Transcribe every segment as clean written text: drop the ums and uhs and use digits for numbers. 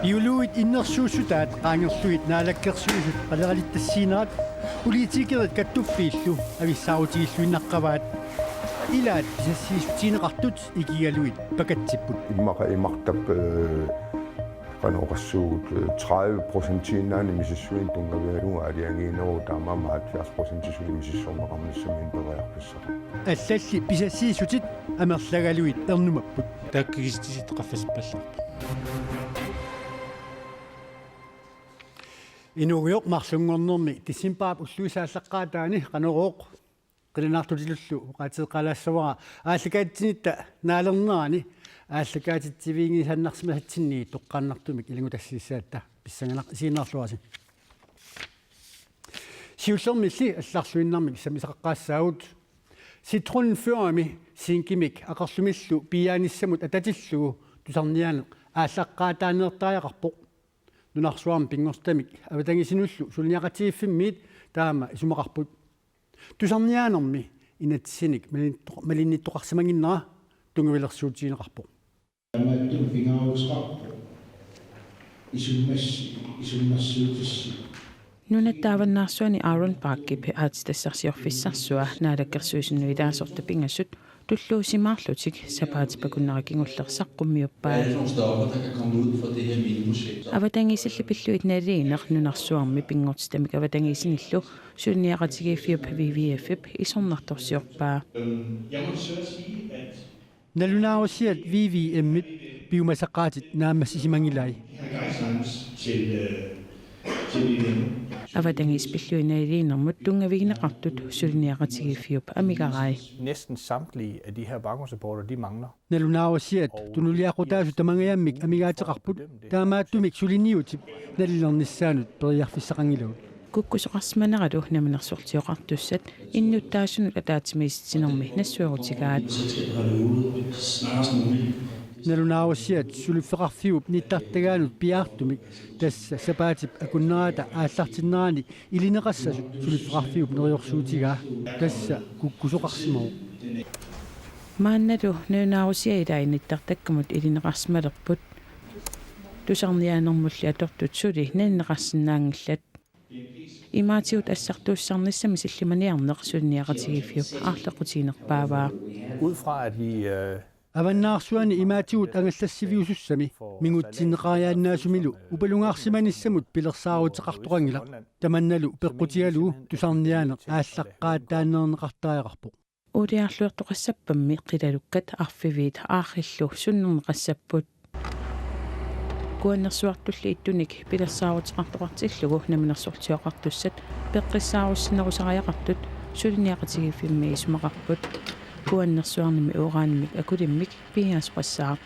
Bioluit innersuusutaat qaangerluit naalakkersuusut qaleraalittassiinaat politiikerit kattuppiillu avissaarutigilluinnaqqavaat ilaat pisassiisutiineqartut ikigaluit pakatsipput imaqtap qanoqassuut 30% misissuin tungavialuga aliangiineru taamaama 70% misissorneqarnissamin periarpissaqa аллалли писассиисутит амерлагалуит эрнумаппут тааккигистисит qaffasipallarpu инуриоқ марлунгорнерми тиссимпаап уллуисааллаққаатаани qanoroq qilinaartutилуллу qaatеқалаассавара ааллакаатсинитта наалернерани ааллакаатитсивиинги саннарсимасатсинни тоққааннартумик илингутассиссаатта писсанганақ сииннаарлуаси сиуллермилли алларлуиннармик самисаққаассаагут ситрун фюами синкимик ақарлумиллу пиааниссамут ататиллугу тусарниаане ааллаққаатаанеэртааяқарпоқ нунарсуарм пингортамик аватангисинуллу сулниақатигиффиммиит таама исумақарпут тусарниаанерми инатсиник малинниттоқарсимагиннера тунгавилерсуутиинеқарпоқ амаатту пингаарусқарпо исуммассуутисси нунаттааваннаарсуани Aaron Park-кипи аатитассарсиорфиссарсуа наалаккерсуисиннуилаасорта пингассут туллуусимаарлутик сапаатипакуннаракингуллерсаққуммиуппаа аватангисаллипиллуит налиинер нунарсуарми пингортитамик аватангисиниллу сунниақатигииффиуп VVF-ип исорнарторсиорпаа налунаарусиат VVM-мит биумасаққаатит наамассисимангилай аватангис пиллуинаилиинермут тунгавигинеқартут сулниақатигииффиуп амигарай Næsten samtlige af de her baggrundsrapporter, de mangler. налунаарусиат тунулиақутаасу тамангаяммик амигаатеқарпут таамааттумик сулиниутип налилерниссаанут периарфиссақангилугут куккусоқарсиманералу наминерсортиоқартуссат иннуттаасунут атаатимииссинерми нассуерутигаат налунаарусиат сулиффеқарфиуп ниттартагаанут пиаартумик тасса сапаатип акуннерата ааллартиннерани илинеқассасут сулиффеқарфиуп нериорсуутигаа тасса куккусоқарсимау маанналу нунаарусиаилаиниттартаккамут илинеқарсималерпут тусарниаанермулли атортут сули наннеқарсинаангиллат имаатиут ассартууссарниссами силлиманиарнеқ сулниақатигиффиуп аарлеқутиинерпааваа Ud fra at vi аваннаарсуани имаатигут ангаллассивиусуссами мигутсиннеқариааннаасумилу упалунгаарсиманиссамут пилерсаарутеқартоқангила таманналу пеққутигалуу тусарниаане ааллаққааттааннернеқартааяқарпоқ улиарлуертоқассаппамми қилалуккат арфивиит аахиллу суннернеқассаппут куаннерсуартулли иттуник пилерсаарутеқартоқартиллугу наминерсортиоқартуссат пеққиссааруссинерусариақартут сулниақатигиффимми исумақарпут куаннерсуарними урааннимик акулиммик пиаасқассаа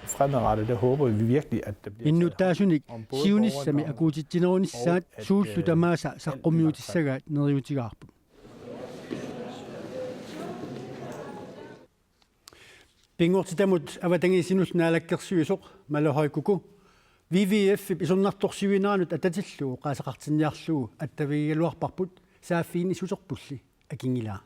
fremadrettet, der håber vi virkelig, at der bliver иннуттаасуник сиунissами акуутитсинерунissaat сууллу тамааса саққумиутиссагаат нериутигаарпут пингортитамут аватангисинус наалаккерсуисоқ малохойкуку VVF исорнарторсивинаанут ататиллуу qaasaqartinniarlugu attaviggaluarparput сааффиини сусерпулли акингилаа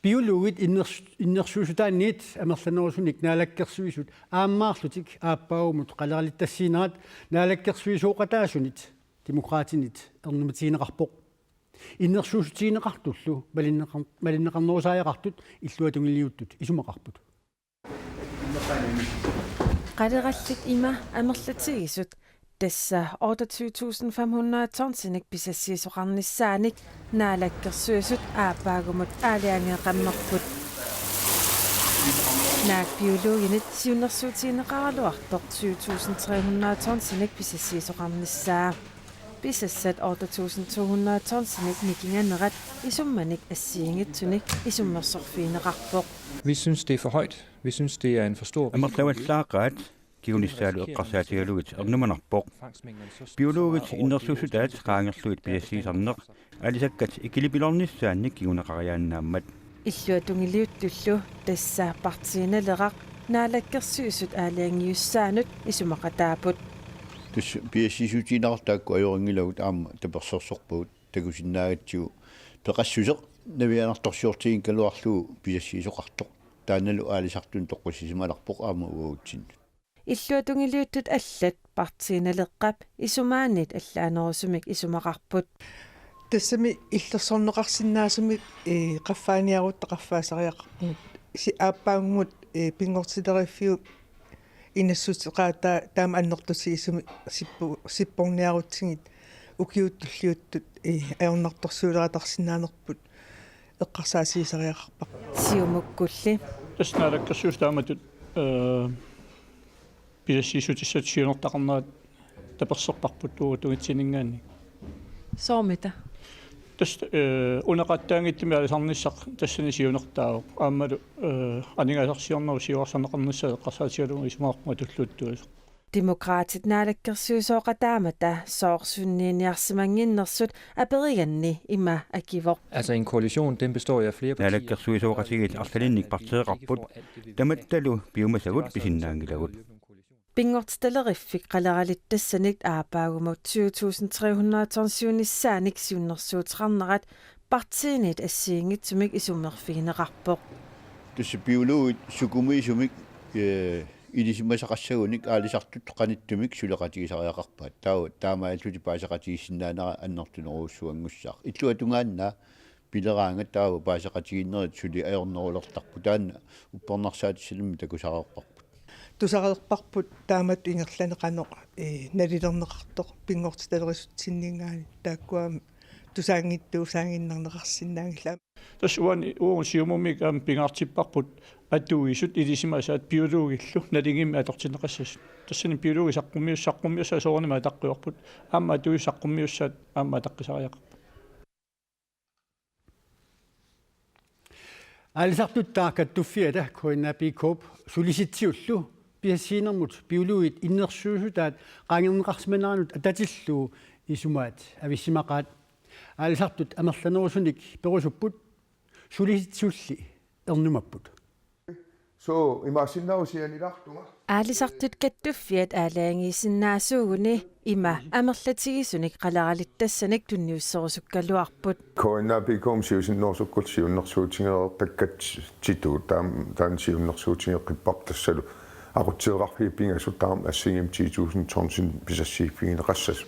биологит иннерсуусутаанниит амерланерусуник наалаккерсуисут ааммаарлутик ааппаагумут қалералиттассиинерат наалаккерсуисооқатаасунит демократинит эрнуматиинеқарпоқ иннерсуусутиинеқартуллу малиннеқарнерусааяқартут иллуатунгилиуттут исумақарпут qalераллит има амерлатигисут тасса 28500 торнсиник писассиисоқарниссааник наалаккерсуисут аапаагумут аалиангеқаммерпут наак биологинит сиуннерсуутиинеқаралуартоқ 7300 торнсиник писассиисоқарниссаа писассат 8200 торнсиник микинганерат исумманик ассиингитсуник исуммерсорфиинеқарпоқ. Vi synes, det er for højt. Vi synes, det er en for stor... Амерлаваллаақаат кигунissaalu эққарсаатигалугит эрнуманарпоқ биологит иннерсуусутаат qaangerluit пилассиисарнеқ алисаккат икилипилорниссаанник кигунеқариааннааммат иллуатунгилиуттуллу тассаа партииналеқақ наалаккерсуисут аалиангиуссаанут исумақатаапут тус пиассисутиинартаакку ajoriнгилагут аама таперсорсорпуут такусиннаагатсигу пеқассусеқ навианарторсиортигин калуарлуу пиассиисоқартоқ тааналу аалисартун тоққуссисималарпоқ аама уутсин иллуатунгилиуттут аллат партииналеққап исумаанит аллаанерусумик исумақарпут тассами иллерсорнеқарсинаасумик қаффааниарутта қаффаасариақарпут си ааппаангмут пингортилериффиу инассутеқаа таама аннертуси исуми сиппорниарутсигит укиуттуллиуттут аернарторсуулератарсинаанерпут эққарсаасиисариақарпа сиумуккулли таснaalakkersuus taamatut пиассисутиссат сиунертақарнаат таперсерпарпут тугитсинингаани соомита тас унақаттаангиттими алисарниссақ тассани сиунертаавоқ ааммалу анигаасарсиорнеру сиуарсанеқарниссаа эққарсаатигалугу исмаарпуга туллууттуасо демократит наалаккерсуусооqataamata soorsunniiniarsimangиннэрсут апериганни има акивоқ Altså en koalition, den består af flere partier. Naalakkersuisoqatigit arsalinnik parteeqarput tamattalu piumasagut pisinnaangilagut пингорталериффик қалералиттассаник аапаагумут 2300 торсиунissaaник сиуннэрсуутеқарнерат партиинит ассиингитсумик исумерфигинеқарпоқ тусси биологит сукумиисумик илисимасақассагуник аалисартут қаниттумик сулеқатигисариақарпаат таамааллути паасақатигиссинаанера аннертунеруussуангуссаақ иллуатунгаанна пилераанга таава паасақатигиннерит сули аернерулертарпу таанна уппорнарсаатиссалимми такусареқарпут тусареерпарпут таамат ингерланеқаноқ налилернеқартоқ пингорталерисутсиннингаани тааккуами тусаангиттуусаангиннарнеқарсинаангила тасуани уун сиумумик аам пингаартиппарпут атуисут илисимасаат биологиллу налингимми атортинеқассас тассани биологи саққуммиуссаа соорнима атаққиорпут аама атуи саққуммиуссаат аама атаққисариақарпут алисартуттаакаттуффиата коиннапикоп сулиситсиуллу пиассиинермут биологит иннерсуусутаат qaangернеқарсиманеранут ататиллуу исумаат ависсимақаат алисартут амерланерусуник перусуппут сулиситсиулли эрнумаппут so имаасиннаусианилартунга аалисартут каттуффиат аалаангиисиннаасуугуни има амерлатигисуник қалералиттассаник тунниуссерусуккалуарпут коиннапиком сиусиннерсуккут сиуннерсуутингеэртаккат титу таан сиуннерсуутингеққиппартассалу aqutseeqarfii pingasutaarm assingim 10000 tonsin pisassiiffigineqassas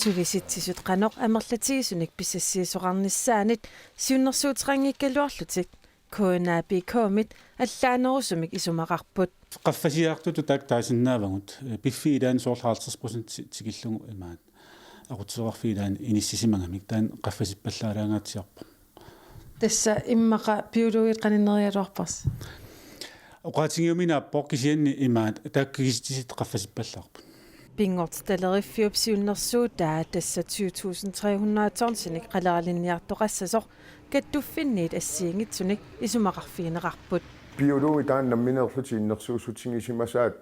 сулиситсисут қанеқ амерлатигисуник писассиисоқарнissaanit сиуннерсуутеқангиккалуарлутик коинапикомит аллаанерусумик исумақарпут qaffasiaartutu taaktaasinnaavangut piffiilaan soorlaarters% tikillungu imaat aqutseeqarfiilaan inissisimangамик таан qaffasippallaalаангаатсиарпа тасса иммақа биологит qaninerialuarpars oqaatigiuminaappoq kisianni imaat taakkigistisiit qaffasippallаарput пингорталериффиуп сиуннэрсуутаа тасса 2300 торсиник қалералинниартоқассасоқ каттуффинниит ассиингитсуник исумақарфигинеқарпут biologi taан намминерлути иннерсуусутингисимасаат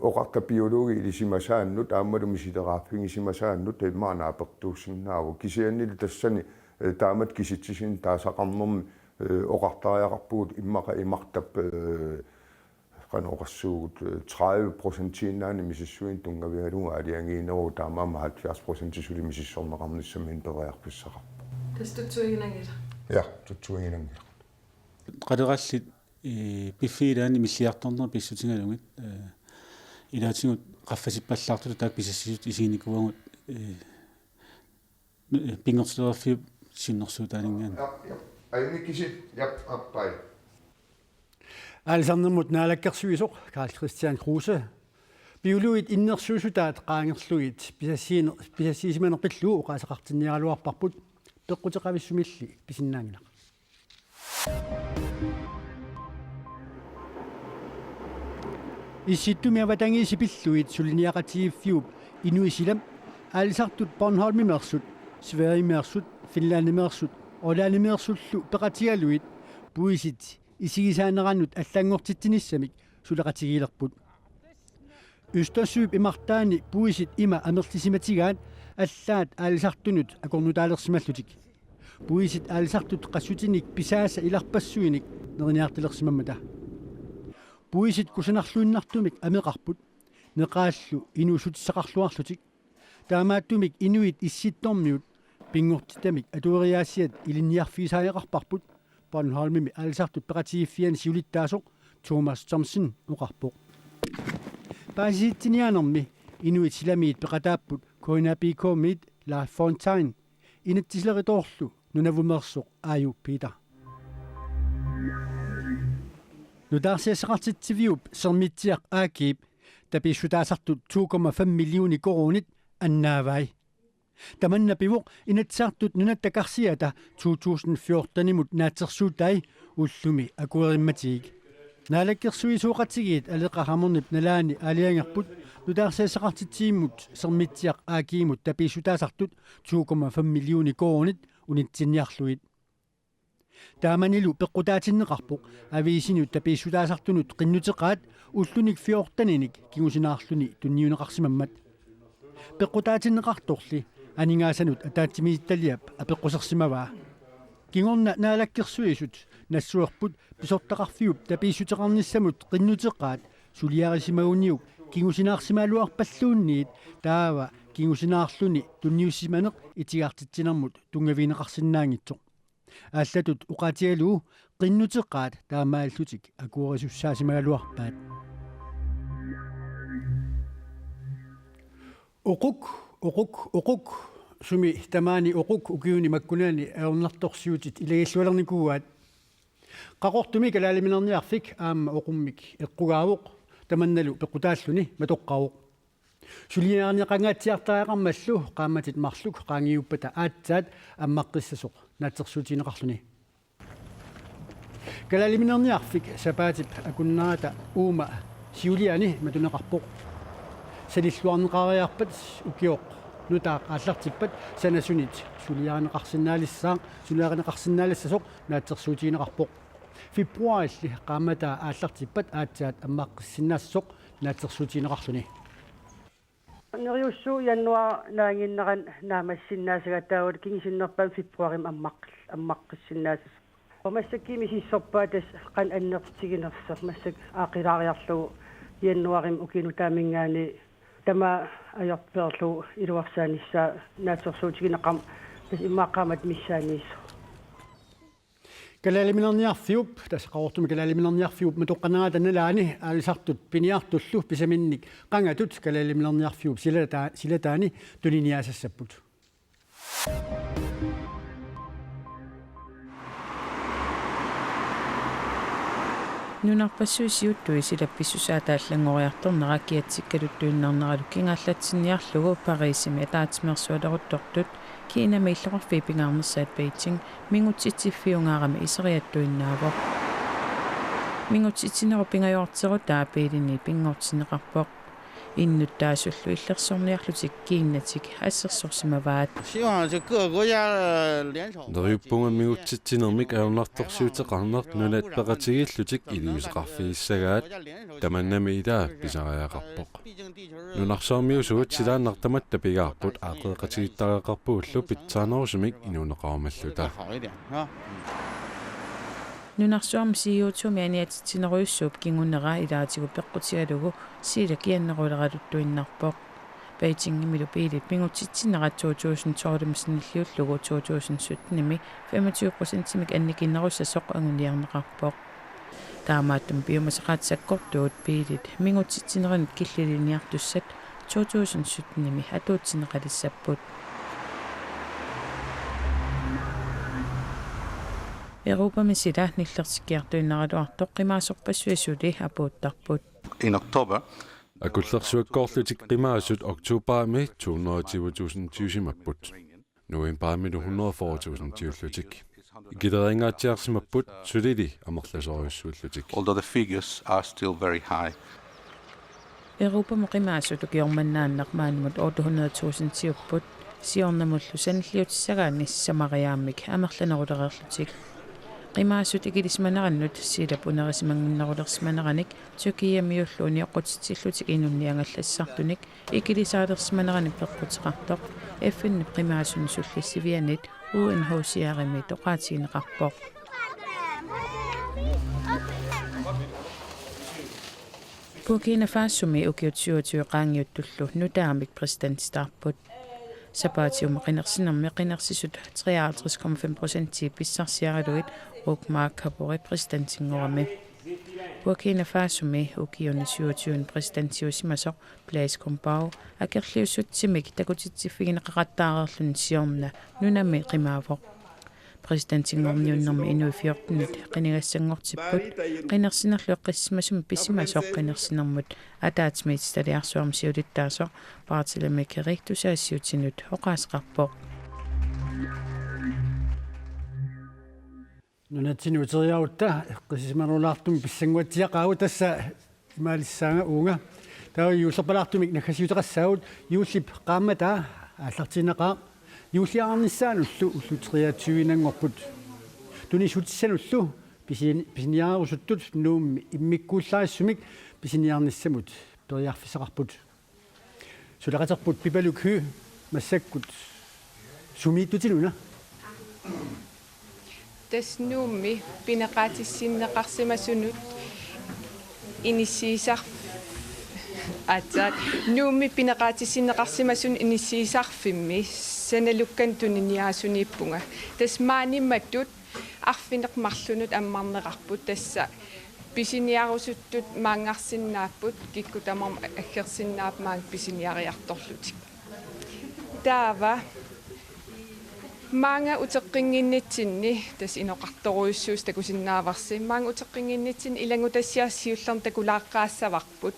oqarta biologi ilisimasaannut aammalumi sileraaffingisimasaannut immaanaapертууссиннааву кисианнили тассани таамат киситсисин таасақарнерми oqartariaqarpuut immaqa imartap qanoqassuugut 30% misissuin tungavialunga aliangiineru taamaama 70% suli misissorneqarnissammin periarpissaqarpa тастутсуигинангила ja tutsuinginangi qaderallit piffiilaani milliartorner pissutigalungit ilaatigut qaffasippallаарtulu taak pisassisut isiinikkuangut pingortlerfi sinnersuutaaningaan aimikisit jap appai алисарнэрмут наалаккерсуисоқ Карл Кристиан Крусе биологит иннерсуусутаат qaangerluit писассиисиманерпиллуу уqaасақартинниаралуарпарпут пеққутеқависсумилли писиннаангинақ исситтумиаватангиисипиллуит сулиниақатигиффиуп инуисилам алисартут Борнholmимерсут Сверимерсут Финландимерсут Оланимерсуллу пеқатигалуит пуисит исигисаанераннут аллангортитсиниссамик сулеқатигиилерпут Østersøb имартаани пуисит има амерлисиматигаат аллаат аалисартунут акорнутаалерсималлутик пуисит аалисартут qassutinik писааса иларпассуиник нерниартилерсимаммата пуисит кусанарлуиннартумик амеқарпут неқааллу инуусутиссақарлуарлутик таамааттумик инуит исситтормиут пингортитамик атуериаассиат илинниарфисааяқарпарпут Bornholmimi аалисартут пеқатигиффиан сиулиттаасоқ Thomas Thomsen uqarpoq paasiittinianermi inuit silamiit peqataapput koinapiikoomit La Fontaine inattisleritorlu nunavumersoq aaju Peter nudaarsiassaqartitsiviup sermittiaq aakiip tapisutaasartut 2,5 millioni korunit annaavai tamanna pivoq inatsaartut nunattakarsiata 2014-nimut naatsersuutai ullumi akuerimmatiik naalakkersuisuuqatigiit aleqahamernip nalaani aliangerput nudaarsiassaqartitsiimut sermittiaq aakiimut tapisutaasartut 2,5 millioni korunit unitsinniarluit taamanilu peqqutaatinneqarpoq aviisinut tapisutaasartunut qinnuteqaat ullunik fiortaninik kingusinaarluni tunniuneqarsimammat peqqutaatinneqartorli aningaasanut ataatimiittaliap apeqqusерsimavaa kingorna naalakkersuisut nassuerput pisortaqarfiup tapisuteqarnissamut qinnuteqaat suliarisimauniuk kingusinaarsimaaluarpalluunniit taava kingusinaarluni tunniussimaneq itigaartitsinermut tungaviineqarsinnaangitsoq аллатут уqatialuu qinnuteqaat taamaallutik akuerisussaasimagaluarpaat uquk sumi tamaani uquk ukiuni makkunaani aornartorsiutit ilagillualernikuuaat qaqortumi kalaaliminерniarfik aamma uqummik eqqugaavuq tamannalu peqqutaalluni matoqqavuq suliaarniaqangaatiartaaqarmallu qaammatit marluk qaangiuppata aatsaat ammaqqissasoq naatsersuutineqarluni kalaaliminерniarfik sapaatip akunnaata uuma siuliani matuneqarpoq sanilluarneqariarpat ukioq nutaaq aallartippat sanasunit suliaarneqarsinnaalissaaq suliaarneqarsinnaalassasoq naatsersuutineqarpoq februarilli qaamata aallartippat aatsaat ammaqqissinnaassoq naatsersuutineqarluni neriussu januar naanginneran naamassinnaasagataawat kingisinnerpam februarim ammaqqissinnaasas omassakkiimi sissorpaatas qan annertiginerser massak aaqilaariarlugu januarim ukinutaamingaani tama ajorperlu iluarsaanissa naatsersuutigineqam tas immaaqaamat missaaniisso kalaaliminерniarfiup tasqaortumi kalaaliminерniarfiup matoqqanaata nalaani aalisartut piniartullu pisaminnik qangatut kalaaliminерniarfiup silataani tuniniaasassaput nunarpassuisiuttui silappissusaataallangoriartornera kiatsikkaluttuinnerneraluk kingaallatsinnniarlugu Pariisimi ataatimersualeruttortut kiinami illoqarfii pingaarnersaat Beijing mingutsitsiffiungaarami iseriattuinnaavoq mingutsitsineru pingajuarterutaa piilini pingortineqarpoq innuttaasullu illersorniarlutik kiinnatik assersorsimavaat Neriuppunga mingutsitsinermik aornartorsiuteqarnert nunat peqatigillutik iluiseqarfiissagaat tamannami idaa pisariaqarpoq nunarsoormiusugut silaannartamat tapigaarput aaqeqatigittaqaqarpugullu pitsaanerusumik inuneqarumalluta nunarsuarmi siuutumi aniatitsineruyussuup kingunera ilaatigu peqqutigalugu siila kianneruleralutuinnarpoq Beijing-imilu piilit pingutsitsinerat 2012-nilliullugu 2017-nimi 25%-imik annikinnerussasoq anguniarneqarpoq taamaattum piumasaqaatsakkortuut piilit mingutsitsineranut killiliniartussat 2017-nimi atuutsineqalissapput Europami sila nillertikkiartuinneraluartoq qimaasorpassuisuli apuuttarput In October akullersuakkoorlutik qimaasut oktuupaami 220,000 novemberami 140,000 ikileringaatiarsimapput sulili amerlasoriussuullutik although the figures are still very high Europami qimaasut ukiormannaannarmaanimut 800,000 tiupput siornamullu sanilliutissagaanni samariaammik amerlanerulererlutik qimaasut ikilismanerannut siilap unerisimanginnerulersmaneranik tukiamiulluuni oqutitsillutik inunniangallassartunik ikilisaalersimaneranik peqqutiqartoq FN qimaasun sullissivianit UNHCR-imi toqaatigineqarpoq Burkina Fasumi ukiutsiutiu qaangiuttullu nutaamik presidentistаарput Sapatium qinersinermi qinersisut 53,5% pissarsiaraluit Roch Marc Kabore presidentingorami Burkina Faso me ukioni 27 præsidentiusimasoq Blaise Compaoré akerliussutsimik takutitsiffigineq qaqattaarerlun siorna nunami qimaavoq præsidentingorniunnermi inu 14 qinigassangortipput qinersinerlu qissimasum pissimasoq qinersinermut ataatsmiit staliarsuarm siulittaasoq Barthelemy Keriktusaasiutinut oqaasqarpoq нунатсинутериаутта эққисимануулаартум писсангуатсиақаагу тасса имаалиссаанга уунга таа юусерпалаартумик нахасиутерассаагут юуллип qaammatаа ааллартинеқаа юуллиаарниссаануллу уллутериатсуинангорпут тунисутиссануллу писиниаарусуттут нуумми иммиккууллаассумик писиниаарниссамут периарфисақарпут сулақатерпут пипалукху массаккут сумииттутинуна Tasnummi pineqaatissinnaqarsimasunut inissiisar atsat nuummi pineqaatissinnaqarsimasun inissiisarfimmi sanalukkan tuniniaasuniippunga tasmaanimmattut arfineqmarlunut ammarneqarput tassa pisiniarusuttut maangarsinnaapput kikkutamarm aggersinnaapmaang pisiniariartorlutik taava Mange uteqinginnitsinni tas inoqartoruissuus takusinnaavarsi mange uteqinginnitsin ilangutassiarsiullarn takulaaqqaassavaqput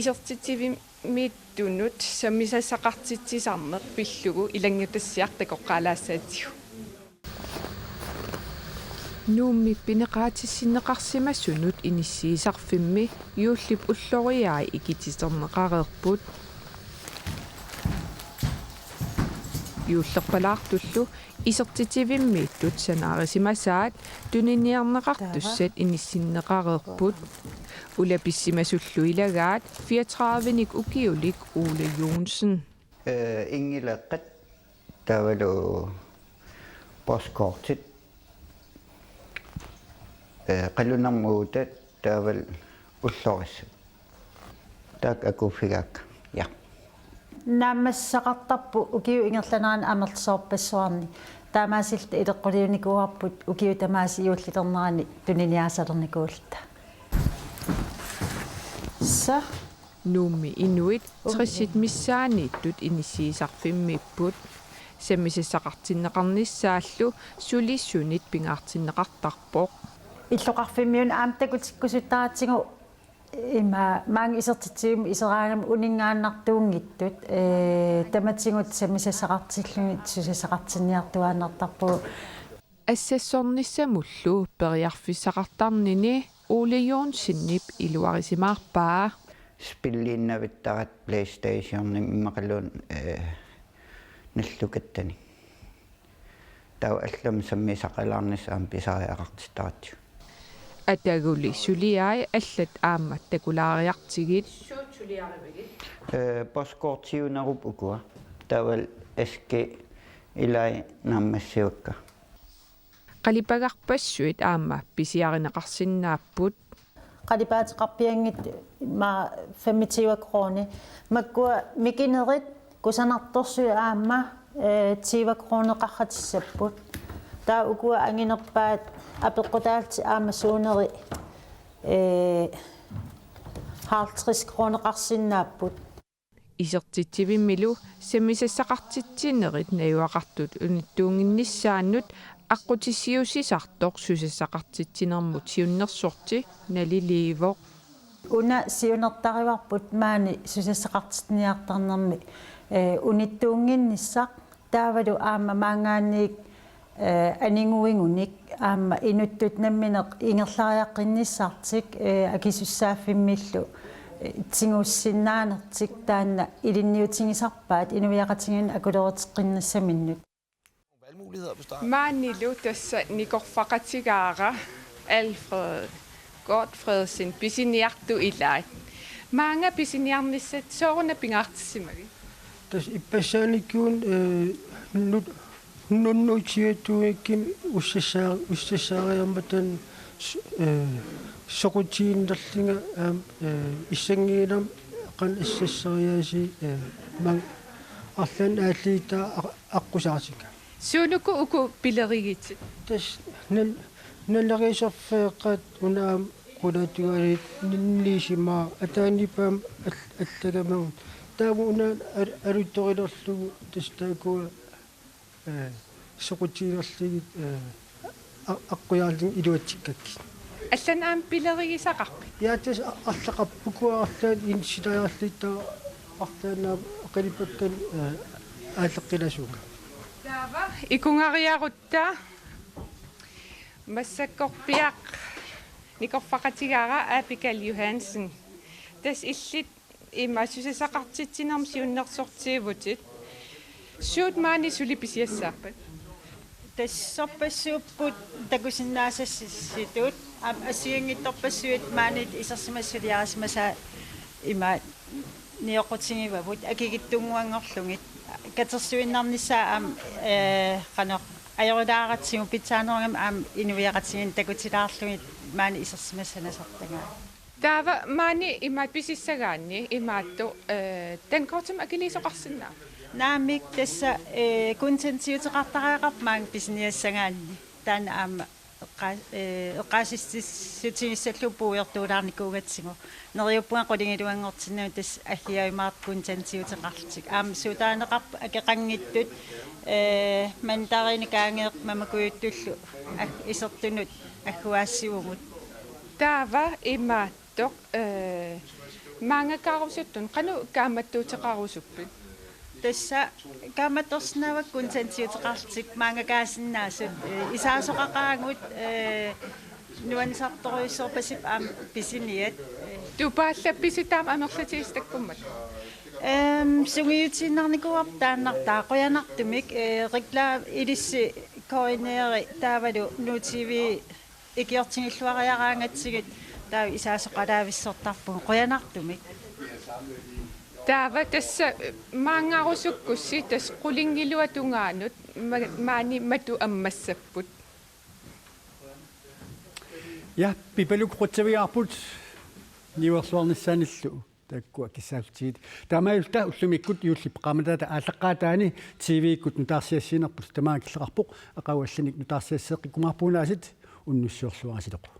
isertitivimmiittunut sammisassaqartitsisarneq pillugu ilangutassiaq takoqqaalaassaatsigu Nuummi pineqaatissinneqarsimassunut inissiisarfimmi yuullip ulloriai ikitiserneqareerput юуллерпалаартуллу исертитивиммииттут санаарисимасаат тунинниарнеқартуссат иниссиннеқареерпут улаписсимасуллу илагаат 34-ник укиулик Ole Jonsen ингилеққат тавалу поскортит қалунармуутат тавал уллорис так акуфигак я Намассақартарпу укиу ингерланаан амерлсоорпассуарни таамаасилта илеққулиуникуарпут укиу тамааси юуллитернерани туниниаасалерникуулта са нуумми инуит триссит миссаанииттут иниссиисарфиммиппут саммисассақартиннеқарниссааллу сулиссунит пингаартиннеқартарпоқ иллоқарфиммиун аамтакутиккусуттаратсигу има маанг исертитсиум исераангам унингааннартуунгиттут таматсигут самисассақартиллугит сусассақартинниартуааннартарпу ассассорниссамуллу периарфиссақартарнини Ole Jonsenнип илуарисимаарпаа спиллииннавиттарат PlayStation иммақалуун наллукаттани тау аллам саммисақалаарнисаам писариақартитаратсу атагули сулиай аллат ааммат такулаариартигит поскортиунеруп укуа тавал эске илай наммассиукка қалипагарпассуит аама писиаринеқарсиннааппут қалипаатеқарпиангит ма 25 крони маккуа микинерит кусанарторсуи аама 20 кронеқарратиссаппут таа укуа ангинерпаат апеққутаалти аамасуунери 50 кронеқарсиннааппут исертитсивиммилу самисассақартитсинерит наюақартут униттуунгиннссааннут аққутиссиусисартоқ сусассақартитсинермут сиуннерсорти налиливоқ уна сиунертариварпут маани сусассақартитниартарнерми униттуунгинниссақ таавалу аама маангаанник анингуингуник аама инуттут намминеқ ингерлариаққинниссартик акисуссааффиммиллу тингуссиннаанертик таанна илинниутингисарпаат инувиақатингин акулеретеққиннассаминнут маанилу тасса никорфақатигаара Alfred Godfredsen писиниарту илаат маанга писиниарниссат соорна пингаартиссимаги тас иппассааниккуун нуннуутиатуикким уссассаариарматан сокутииндерлинга иссангиинам qan issassaриаси ман арлан ааллиита аққусаартика суулуку уку пилеригит тас наннерисерфеэққат унаам qulaatuarit ninniisimaa ataanipam allagamun taamuna aruttorilerlugu tastaakua soqutiilerligit аққуяарлин илуатсиккакки алланаам пилеригисақарпи яатас арлақарпукуарлаат инсилаарлиттаа арлаанаа қалипаккан ааллеққиласуука таава икунгариарутта массаккорпиақ никорфақатигаара Abigail Johansen тас иллит имаасусасақартитсинерм сиуннерсортиивутит суутмаани сулиписиассаарпат тассорпассууппут такусиннаасассиситуут асиангитторпассуит маанит исерсимассулиарасмаса има ниоқутсигивавут акигиттунгуангорлугит катерсуиннарниссаа қанеқ ajorudaaratsingu pitsaanернгам аам инуиақатсигин такутилаарлугит маани исерсимассанасартангаа таава маани имаат писиссагаанни имаатту танкортум акилисоқарсинаа наамик тасса контентиутеқартараақарп маан писиниассагаанни таана аама эққаасиссатсууппуйортуулаарникуугатсигу нериуппуа қулингилуангортиннаа тас агиаимаат контентиутеқартик аама сутаанеқарп акеқангиттут мантаринекаангеэқ мамакуйуттуллу исертунут аггуаассивугут таава имааттоқ маангакаарусуттун қану кааматтуутеқарусуппит тасса кааматорснавак контентиутеқартик маангакаасиннаасут исаасоқақаагут нуансарторуиссорпасип аам писиниат тупааллапписитаам амерлатигистаккуммат сугиутсиннарникуарп тааннартаа қоянартумик реклам илисси коинеери таавалу нутиви икиортингиллуариараангатсигит таа исаасоқалаависсортарпун қоянартумик таава тасса маангаарусуккусси тас қулингилуатунгаанут маани мату аммассаппут я пипалукрутсавиарпут ниуерсуарниссааниллу таккуа киссаалтигит таамаилта уллумиккут юуллиппеқаматаата ааллеққаатаани тв-иккут нутаарсиассинерпут тамаа киллеқарпоқ ақауалланик нутаарсиассеққиккумаарпуунаасит уннуссуорлуарасилоқу